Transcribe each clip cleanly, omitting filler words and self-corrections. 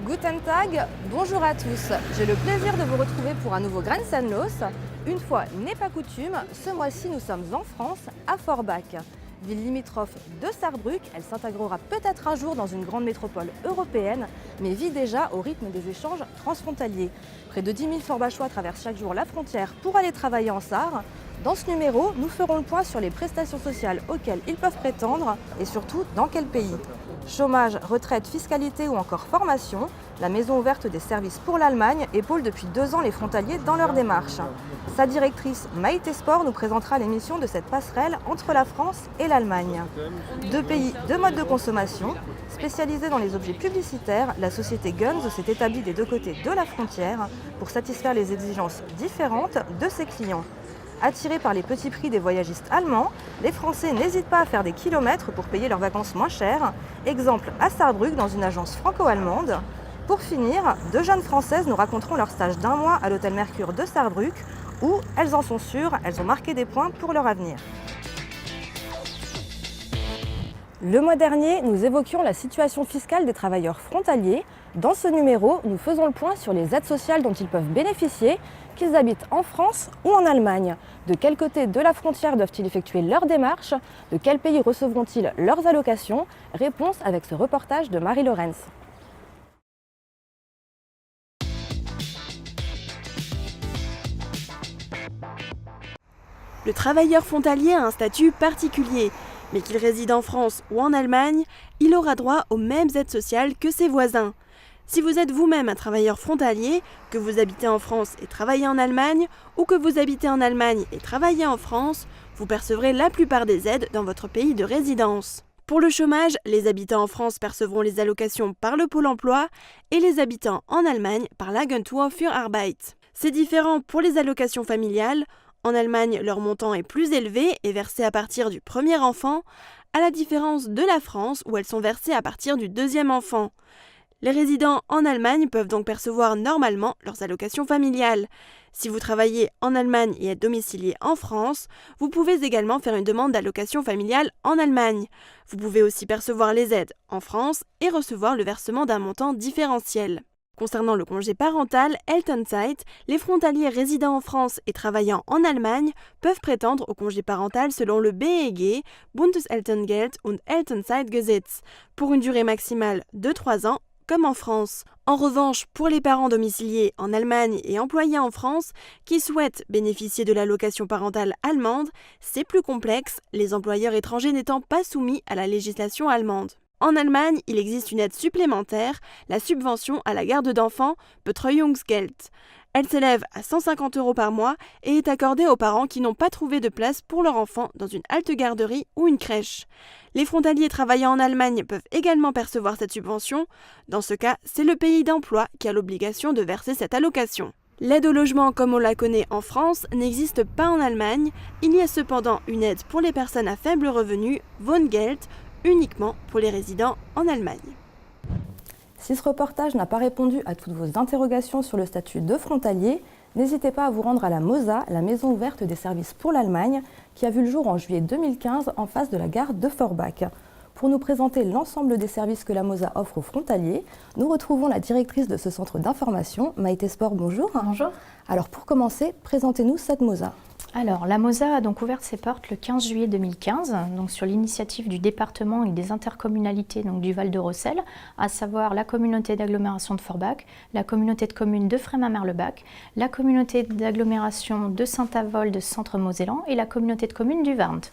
Guten Tag, bonjour à tous. J'ai le plaisir de vous retrouver pour un nouveau Grenzenlos. Une fois n'est pas coutume, ce mois-ci nous sommes en France, à Forbach. Ville limitrophe de Sarrebruck, elle s'intégrera peut-être un jour dans une grande métropole européenne, mais vit déjà au rythme des échanges transfrontaliers. Près de 10 000 Forbachois traversent chaque jour la frontière pour aller travailler en Sarre. Dans ce numéro, nous ferons le point sur les prestations sociales auxquelles ils peuvent prétendre et surtout dans quel pays. Chômage, retraite, fiscalité ou encore formation, la Maison ouverte des services pour l'Allemagne épaule depuis 2 ans les frontaliers dans leur démarche. Sa directrice Maïté Sport nous présentera l'émission de cette passerelle entre la France et l'Allemagne. 2 pays, 2 modes de consommation. Spécialisée dans les objets publicitaires, la société Guns s'est établie des 2 côtés de la frontière pour satisfaire les exigences différentes de ses clients. Attirés par les petits prix des voyagistes allemands, les Français n'hésitent pas à faire des kilomètres pour payer leurs vacances moins chères. Exemple à Sarrebruck dans une agence franco-allemande. Pour finir, 2 jeunes Françaises nous raconteront leur stage d'1 mois à l'hôtel Mercure de Sarrebruck où, elles en sont sûres, elles ont marqué des points pour leur avenir. Le mois dernier, nous évoquions la situation fiscale des travailleurs frontaliers. Dans ce numéro, nous faisons le point sur les aides sociales dont ils peuvent bénéficier, qu'ils habitent en France ou en Allemagne. De quel côté de la frontière doivent-ils effectuer leurs démarches? De quel pays recevront-ils leurs allocations? Réponse avec ce reportage de Marie Lorenz. Le travailleur frontalier a un statut particulier, mais qu'il réside en France ou en Allemagne, il aura droit aux mêmes aides sociales que ses voisins. Si vous êtes vous-même un travailleur frontalier, que vous habitez en France et travaillez en Allemagne, ou que vous habitez en Allemagne et travaillez en France, vous percevrez la plupart des aides dans votre pays de résidence. Pour le chômage, les habitants en France percevront les allocations par le Pôle emploi et les habitants en Allemagne par l'Agentur für Arbeit. C'est différent pour les allocations familiales. En Allemagne, leur montant est plus élevé et versé à partir du premier enfant, à la différence de la France où elles sont versées à partir du 2e enfant. Les résidents en Allemagne peuvent donc percevoir normalement leurs allocations familiales. Si vous travaillez en Allemagne et êtes domicilié en France, vous pouvez également faire une demande d'allocation familiale en Allemagne. Vous pouvez aussi percevoir les aides en France et recevoir le versement d'un montant différentiel. Concernant le congé parental Elternzeit, les frontaliers résidant en France et travaillant en Allemagne peuvent prétendre au congé parental selon le BEG, Bundeselterngeld und Elternzeitgesetz, pour une durée maximale de 3 ans, comme en France. En revanche, pour les parents domiciliés en Allemagne et employés en France qui souhaitent bénéficier de l'allocation parentale allemande, c'est plus complexe, les employeurs étrangers n'étant pas soumis à la législation allemande. En Allemagne, il existe une aide supplémentaire, la subvention à la garde d'enfants, Betreuungsgeld. Elle s'élève à 150 € par mois et est accordée aux parents qui n'ont pas trouvé de place pour leur enfant dans une halte garderie ou une crèche. Les frontaliers travaillant en Allemagne peuvent également percevoir cette subvention. Dans ce cas, c'est le pays d'emploi qui a l'obligation de verser cette allocation. L'aide au logement, comme on la connaît en France, n'existe pas en Allemagne. Il y a cependant une aide pour les personnes à faible revenu, Wohngeld, uniquement pour les résidents en Allemagne. Si ce reportage n'a pas répondu à toutes vos interrogations sur le statut de frontalier, n'hésitez pas à vous rendre à la MOSA, la Maison ouverte des services pour l'Allemagne, qui a vu le jour en juillet 2015 en face de la gare de Forbach. Pour nous présenter l'ensemble des services que la MOSA offre aux frontaliers, nous retrouvons la directrice de ce centre d'information, Maïté Sport, bonjour. Bonjour. Alors pour commencer, présentez-nous cette MOSA. Alors, la MOSA a donc ouvert ses portes le 15 juillet 2015, donc sur l'initiative du département et des intercommunalités donc du Val-de-Rossel, à savoir la communauté d'agglomération de Forbach, la communauté de communes de Frémin-Merlebach, la communauté d'agglomération de Saint-Avold, Centre-Mosellan et la communauté de communes du Warnt.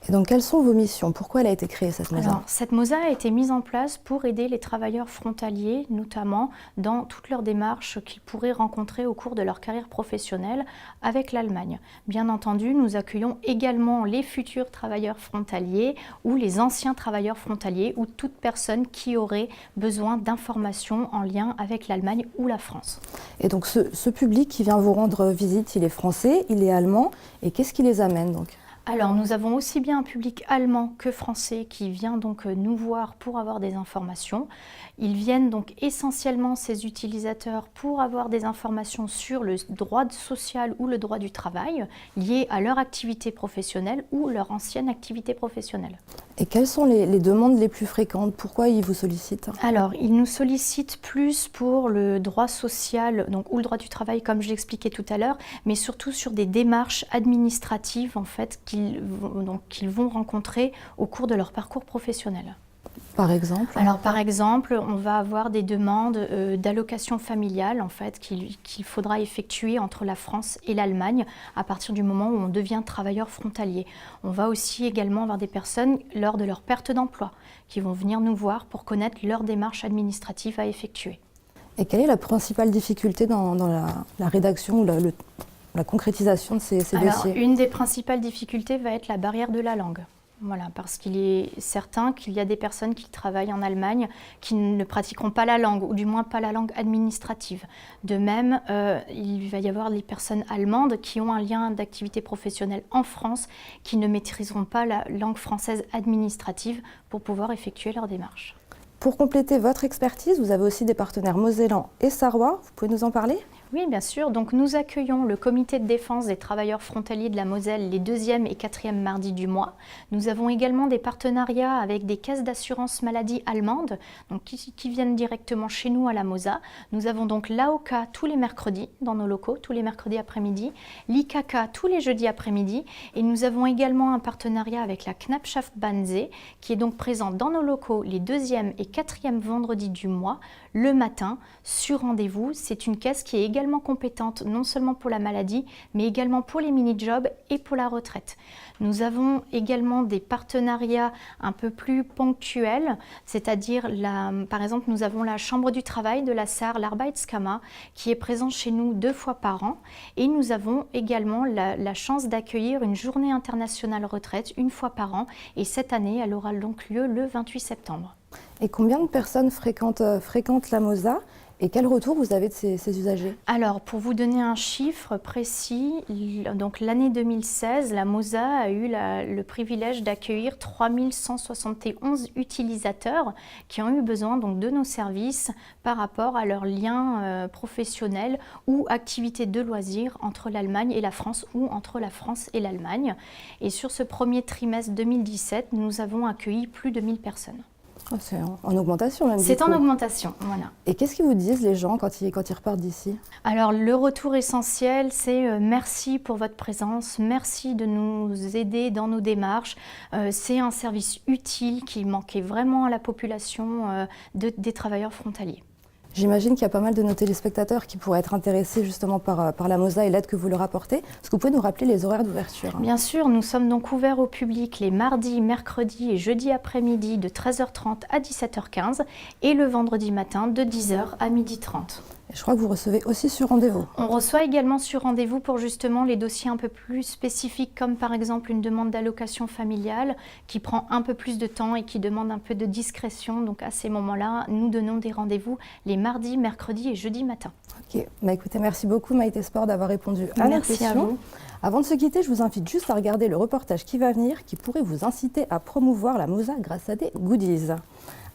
Et donc, quelles sont vos missions? Pourquoi elle a été créée, cette MOSA? Alors, cette MOSA a été mise en place pour aider les travailleurs frontaliers, notamment dans toutes leurs démarches qu'ils pourraient rencontrer au cours de leur carrière professionnelle avec l'Allemagne. Bien entendu, nous accueillons également les futurs travailleurs frontaliers ou les anciens travailleurs frontaliers ou toute personne qui aurait besoin d'informations en lien avec l'Allemagne ou la France. Et donc, ce public qui vient vous rendre visite, il est français, il est allemand, et qu'est-ce qui les amène donc? Alors, nous avons aussi bien un public allemand que français qui vient donc nous voir pour avoir des informations. Ils viennent donc essentiellement, ces utilisateurs, pour avoir des informations sur le droit social ou le droit du travail lié à leur activité professionnelle ou leur ancienne activité professionnelle. Et quelles sont les demandes les plus fréquentes? Pourquoi ils vous sollicitent? Alors, ils nous sollicitent plus pour le droit social, donc, ou le droit du travail, comme je l'expliquais tout à l'heure, mais surtout sur des démarches administratives en fait, qu'ils vont rencontrer au cours de leur parcours professionnel. Par exemple? Alors, par exemple, on va avoir des demandes d'allocation familiale en fait, qu'il faudra effectuer entre la France et l'Allemagne à partir du moment où on devient travailleur frontalier. On va aussi également avoir des personnes lors de leur perte d'emploi qui vont venir nous voir pour connaître leurs démarches administratives à effectuer. Et quelle est la principale difficulté dans la rédaction ou la concrétisation de ces dossiers? Une des principales difficultés va être la barrière de la langue. Voilà, parce qu'il est certain qu'il y a des personnes qui travaillent en Allemagne qui ne pratiqueront pas la langue, ou du moins pas la langue administrative. De même, il va y avoir des personnes allemandes qui ont un lien d'activité professionnelle en France, qui ne maîtriseront pas la langue française administrative pour pouvoir effectuer leurs démarches. Pour compléter votre expertise, vous avez aussi des partenaires mosellans et sarrois. Vous pouvez nous en parler? Oui, bien sûr. Donc, nous accueillons le comité de défense des travailleurs frontaliers de la Moselle les 2e et 4e mardis du mois. Nous avons également des partenariats avec des caisses d'assurance maladie allemandes donc qui viennent directement chez nous à la Mosa. Nous avons donc l'AOK tous les mercredis dans nos locaux, tous les mercredis après-midi, l'IKK tous les jeudis après-midi, et nous avons également un partenariat avec la Knappschaft Banse qui est donc présente dans nos locaux les 2e et 4e vendredis du mois, le matin, sur rendez-vous. C'est une caisse qui est également compétente non seulement pour la maladie, mais également pour les mini-jobs et pour la retraite. Nous avons également des partenariats un peu plus ponctuels, c'est-à-dire, par exemple, nous avons la Chambre du travail de la Sarre, l'Arbeitskammer, qui est présente chez nous 2 fois par an. Et nous avons également la chance d'accueillir une journée internationale retraite 1 fois par an. Et cette année, elle aura donc lieu le 28 septembre. Et combien de personnes fréquentent la Mosa? Et quel retour vous avez de ces usagers? Alors, pour vous donner un chiffre précis, donc l'année 2016, la Mosa a eu le privilège d'accueillir 3171 utilisateurs qui ont eu besoin donc, de nos services par rapport à leurs liens professionnels ou activités de loisirs entre l'Allemagne et la France ou entre la France et l'Allemagne. Et sur ce premier trimestre 2017, nous avons accueilli plus de 1000 personnes. Oh, c'est en augmentation même. C'est en augmentation, voilà. Et qu'est-ce qu'ils vous disent les gens quand ils repartent d'ici? Alors le retour essentiel, c'est merci pour votre présence, merci de nous aider dans nos démarches. C'est un service utile qui manquait vraiment à la population des travailleurs frontaliers. J'imagine qu'il y a pas mal de nos téléspectateurs qui pourraient être intéressés justement par la Mosa et l'aide que vous leur apportez. Est-ce que vous pouvez nous rappeler les horaires d'ouverture? Bien sûr, nous sommes donc ouverts au public les mardis, mercredis et jeudis après-midi de 13h30 à 17h15 et le vendredi matin de 10h à 12h30. Et je crois que vous recevez aussi sur rendez-vous. On reçoit également sur rendez-vous pour justement les dossiers un peu plus spécifiques, comme par exemple une demande d'allocation familiale qui prend un peu plus de temps et qui demande un peu de discrétion. Donc à ces moments-là, nous donnons des rendez-vous les mardis, mercredis et jeudis matin. Ok, écoutez, merci beaucoup Maïté Sport d'avoir répondu à nos questions. Merci à vous. Avant de se quitter, je vous invite juste à regarder le reportage qui va venir, qui pourrait vous inciter à promouvoir la Mosa grâce à des goodies.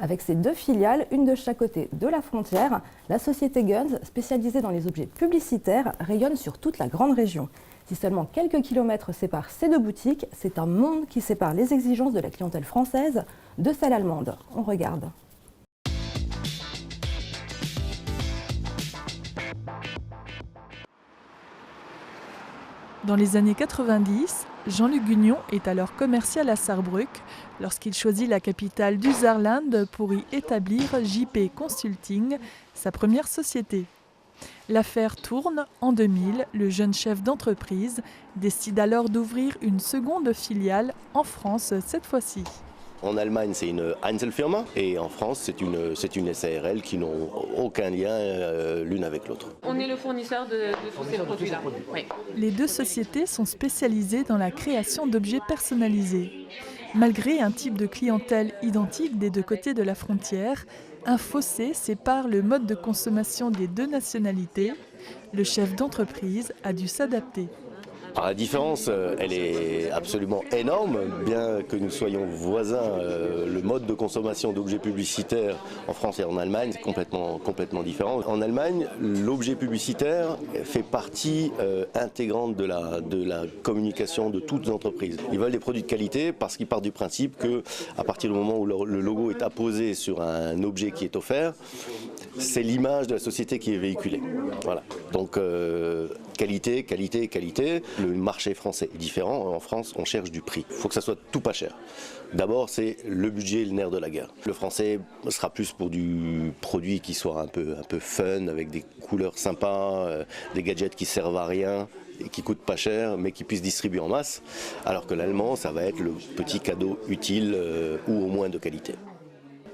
Avec ses 2 filiales, une de chaque côté de la frontière, la société Guns, spécialisée dans les objets publicitaires, rayonne sur toute la grande région. Si seulement quelques kilomètres séparent ces 2 boutiques, c'est un monde qui sépare les exigences de la clientèle française de celle allemande. On regarde. Dans les années 90, Jean-Luc Gugnon est alors commercial à Sarrebruck lorsqu'il choisit la capitale du Saarland pour y établir JP Consulting, sa première société. L'affaire tourne. En 2000, le jeune chef d'entreprise décide alors d'ouvrir une seconde filiale en France cette fois-ci. En Allemagne, c'est une Einzelfirma et en France, c'est une SARL qui n'ont aucun lien l'une avec l'autre. On est le fournisseur de tous ces produits-là. Oui. Les 2 sociétés sont spécialisées dans la création d'objets personnalisés. Malgré un type de clientèle identique des 2 côtés de la frontière, un fossé sépare le mode de consommation des 2 nationalités. Le chef d'entreprise a dû s'adapter. Alors, la différence, elle est absolument énorme, bien que nous soyons voisins. Le mode de consommation d'objets publicitaires en France et en Allemagne est complètement différent. En Allemagne, l'objet publicitaire fait partie intégrante de la communication de toutes les entreprises. Ils veulent des produits de qualité parce qu'ils partent du principe qu'à partir du moment où le logo est apposé sur un objet qui est offert, c'est l'image de la société qui est véhiculée. Voilà. Donc qualité, qualité, qualité. Le marché français est différent. En France, on cherche du prix. Il faut que ça soit tout pas cher. D'abord, c'est le budget et le nerf de la guerre. Le français sera plus pour du produit qui soit un peu fun, avec des couleurs sympas, des gadgets qui servent à rien et qui coûtent pas cher, mais qui puissent distribuer en masse. Alors que l'allemand, ça va être le petit cadeau utile ou au moins de qualité.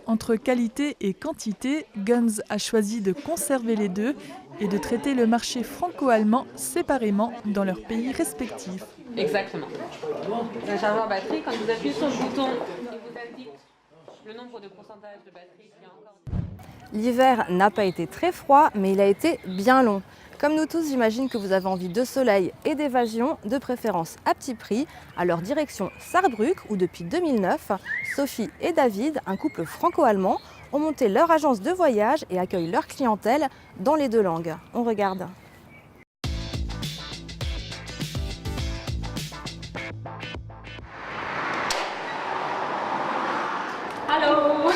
Entre qualité et quantité, Guns a choisi de conserver les deux et de traiter le marché franco-allemand séparément dans leurs pays respectifs. Exactement. Un chargeur batterie, quand vous appuyez sur le bouton, il vous indique le nombre de pourcentage de batterie qu'il y a encore. L'hiver n'a pas été très froid, mais il a été bien long. Comme nous tous, j'imagine que vous avez envie de soleil et d'évasion, de préférence à petit prix. Alors direction Saarbrück, où depuis 2009, Sophie et David, un couple franco-allemand, ont monté leur agence de voyage et accueillent leur clientèle dans les deux langues. On regarde. Allô.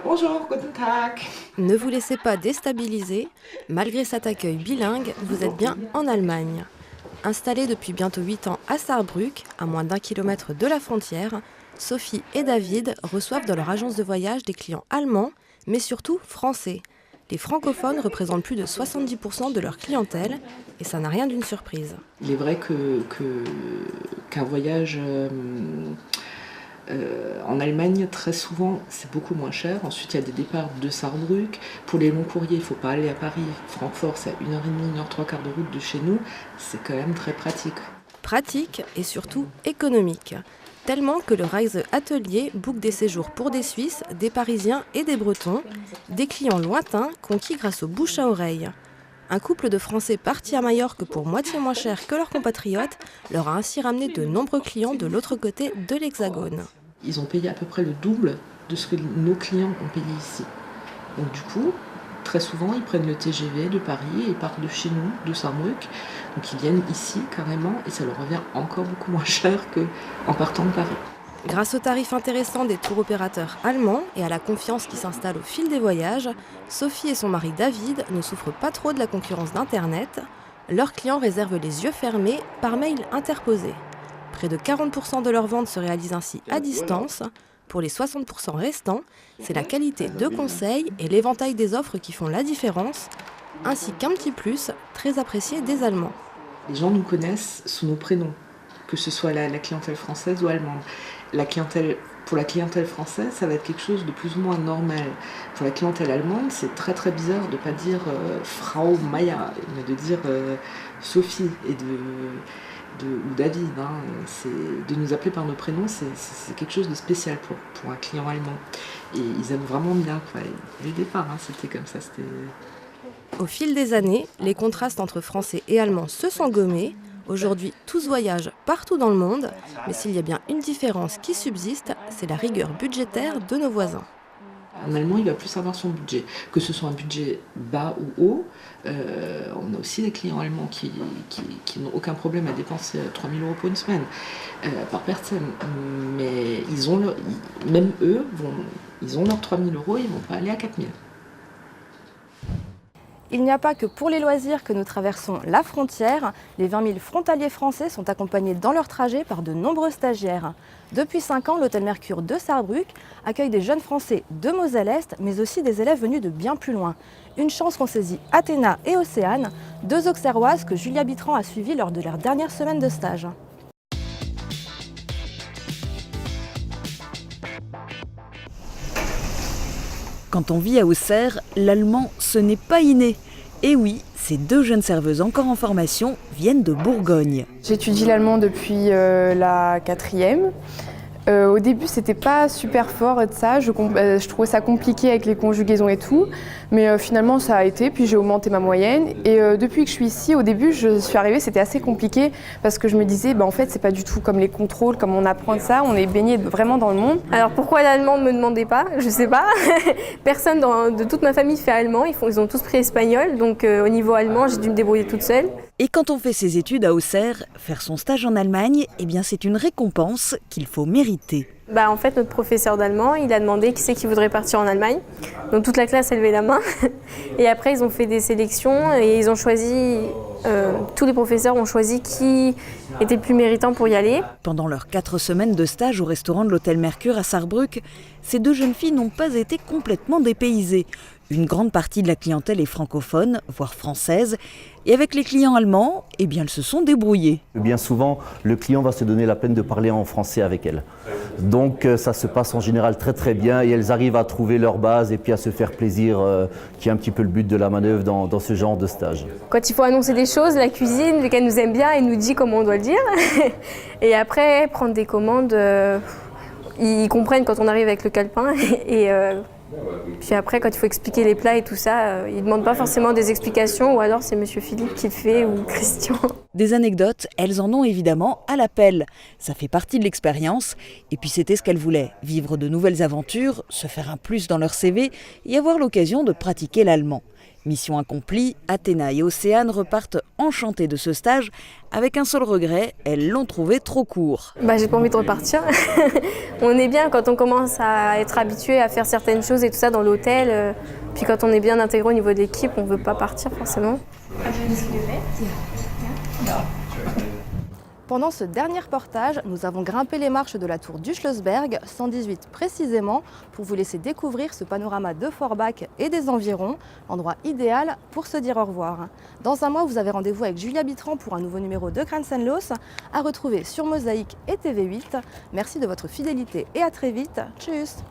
Bonjour, guten Tag. Ne vous laissez pas déstabiliser. Malgré cet accueil bilingue, vous êtes bien en Allemagne. Installés depuis bientôt 8 ans à Saarbrück, à moins d'1 kilomètre de la frontière, Sophie et David reçoivent dans leur agence de voyage des clients allemands, mais surtout français. Les francophones représentent plus de 70% de leur clientèle et ça n'a rien d'une surprise. Il est vrai qu'un voyage en Allemagne, très souvent, c'est beaucoup moins cher. Ensuite, il y a des départs de Saarbrück. Pour les longs courriers, il ne faut pas aller à Paris. Francfort, c'est à 1h30, 1h03 de route de chez nous. C'est quand même très pratique. Pratique et surtout économique. Tellement que le Reise Atelier book des séjours pour des Suisses, des Parisiens et des Bretons, des clients lointains conquis grâce au bouche à oreille. Un couple de Français partis à Majorque pour moitié moins cher que leurs compatriotes leur a ainsi ramené de nombreux clients de l'autre côté de l'Hexagone. Ils ont payé à peu près le double de ce que nos clients ont payé ici. Donc du coup, très souvent, ils prennent le TGV de Paris et ils partent de chez nous, de Saarbrück. Donc ils viennent ici carrément et ça leur revient encore beaucoup moins cher qu'en partant de Paris. Grâce aux tarifs intéressants des tours opérateurs allemands et à la confiance qui s'installe au fil des voyages, Sophie et son mari David ne souffrent pas trop de la concurrence d'Internet. Leurs clients réservent les yeux fermés par mail interposé. Près de 40% de leurs ventes se réalisent ainsi à distance. Pour les 60% restants, c'est la qualité de conseil et l'éventail des offres qui font la différence, ainsi qu'un petit plus très apprécié des Allemands. Les gens nous connaissent sous nos prénoms, que ce soit la clientèle française ou allemande. Pour la clientèle française, ça va être quelque chose de plus ou moins normal. Pour la clientèle allemande, c'est très très bizarre de ne pas dire Frau Maya, mais de dire Sophie ou David. De nous appeler par nos prénoms, c'est quelque chose de spécial pour un client allemand. Et ils aiment vraiment bien. Dès le départ, c'était comme ça. Au fil des années, les contrastes entre français et allemands se sont gommés. Aujourd'hui, tous voyagent partout dans le monde, mais s'il y a bien une différence qui subsiste, c'est la rigueur budgétaire de nos voisins. En allemand, il va plus avoir son budget, que ce soit un budget bas ou haut. On a aussi des clients allemands qui n'ont aucun problème à dépenser 3 000 € pour une semaine par personne. Mais même eux, ils ont leurs 3 000 €, ils ne vont pas aller à 4 000. Il n'y a pas que pour les loisirs que nous traversons la frontière. Les 20 000 frontaliers français sont accompagnés dans leur trajet par de nombreux stagiaires. Depuis 5 ans, l'hôtel Mercure de Saarbrück accueille des jeunes Français de Moselle-Est, mais aussi des élèves venus de bien plus loin. Une chance qu'ont saisie Athéna et Océane, deux auxerroises que Julia Bitran a suivies lors de leur dernière semaine de stage. Quand on vit à Auxerre, l'allemand, ce n'est pas inné. Et oui, ces deux jeunes serveuses encore en formation viennent de Bourgogne. J'étudie l'allemand depuis la 4e. Au début, c'était pas super fort de ça. Je trouvais ça compliqué avec les conjugaisons et tout. Mais finalement, ça a été. Puis j'ai augmenté ma moyenne. Et depuis que je suis ici, au début, je suis arrivée, c'était assez compliqué parce que je me disais, en fait, c'est pas du tout comme les contrôles, comme on apprend ça. On est baigné vraiment dans le monde. Alors pourquoi l'allemand ne me demandait pas? Je sais pas. Personne de toute ma famille fait allemand. Ils ont tous pris espagnol. Donc au niveau allemand, j'ai dû me débrouiller toute seule. Et quand on fait ses études à Auxerre, faire son stage en Allemagne, eh bien c'est une récompense qu'il faut mériter. En fait, notre professeur d'allemand, il a demandé qui c'est qui voudrait partir en Allemagne. Donc toute la classe a levé la main. Et après, ils ont fait des sélections et ils ont choisi, tous les professeurs ont choisi qui était le plus méritant pour y aller. Pendant leurs 4 semaines de stage au restaurant de l'Hôtel Mercure à Sarrebruck, ces 2 jeunes filles n'ont pas été complètement dépaysées. Une grande partie de la clientèle est francophone, voire française. Et avec les clients allemands, eh bien, elles se sont débrouillées. Bien souvent, le client va se donner la peine de parler en français avec elles. Donc ça se passe en général très très bien et elles arrivent à trouver leur base et puis à se faire plaisir, qui est un petit peu le but de la manœuvre dans ce genre de stage. Quand il faut annoncer des choses, la cuisine, vu qu'elle nous aime bien, elle nous dit comment on doit le dire. Et après, prendre des commandes, ils comprennent quand on arrive avec le calepin. Et puis après, quand il faut expliquer les plats et tout ça, ils ne demandent pas forcément des explications ou alors c'est Monsieur Philippe qui le fait ou Christian. Des anecdotes, elles en ont évidemment à l'appel. Ça fait partie de l'expérience. Et puis c'était ce qu'elles voulaient, vivre de nouvelles aventures, se faire un plus dans leur CV et avoir l'occasion de pratiquer l'allemand. Mission accomplie, Athéna et Océane repartent enchantées de ce stage. Avec un seul regret, elles l'ont trouvé trop court. J'ai pas envie de repartir. On est bien quand on commence à être habitué à faire certaines choses et tout ça dans l'hôtel. Puis quand on est bien intégré au niveau de l'équipe, on veut pas partir forcément. Pendant ce dernier reportage, nous avons grimpé les marches de la tour du Schlossberg, 118 précisément, pour vous laisser découvrir ce panorama de Forbach et des environs, endroit idéal pour se dire au revoir. Dans un mois, vous avez rendez-vous avec Julia Bitran pour un nouveau numéro de Grenzenlos, à retrouver sur Mosaïque et TV8. Merci de votre fidélité et à très vite. Tchuss!